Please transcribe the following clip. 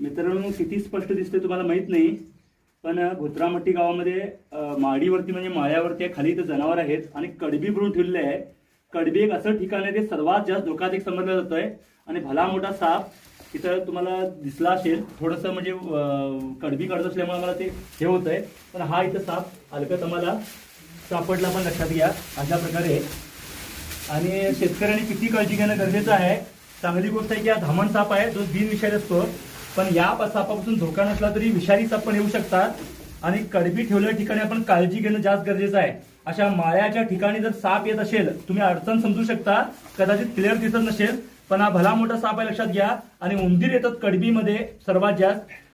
मित्रांनो, किती स्पष्ट दिसतंय तुम्हाला माहित नाही, पण भुत्रामट्टी गावामध्ये माडीवरती म्हणजे माळ्यावरती खाली इथं जनावर आहेत आणि कडबी बुडून ठेवलेले आहे. कडबी एक असं ठिकाण आहे ते सर्वात जास्त धोकादायक समजलं जातंय आणि भला मोठा साप इथं तुम्हाला दिसला असेल. थोडंसं म्हणजे कडबी काढत असल्यामुळे मला ते हे होतंय, पण हा इथं साप हलकत आम्हाला सापडला, पण लक्षात घ्या अशा प्रकारे. आणि शेतकऱ्यांनी किती काळजी घेणं गरजेचं आहे. चांगली गोष्ट आहे की हा धामण साप आहे जो बिनविषारी असतो, पण या सापापासून धोका नसला तरी विषारी साप पण येऊ शकतात आणि कडबी ठेवलेल्या ठिकाणी आपण काळजी घेणं जास्त गरजेचं आहे. अशा माळ्याच्या ठिकाणी जर साप येत असेल, तुम्ही अडचण समजू शकता, कदाचित क्लिअर दिसत नसेल, पण हा भला मोठा साप आहे लक्षात घ्या. आणि उंदीर येतात कडबीमध्ये सर्वात जास्त.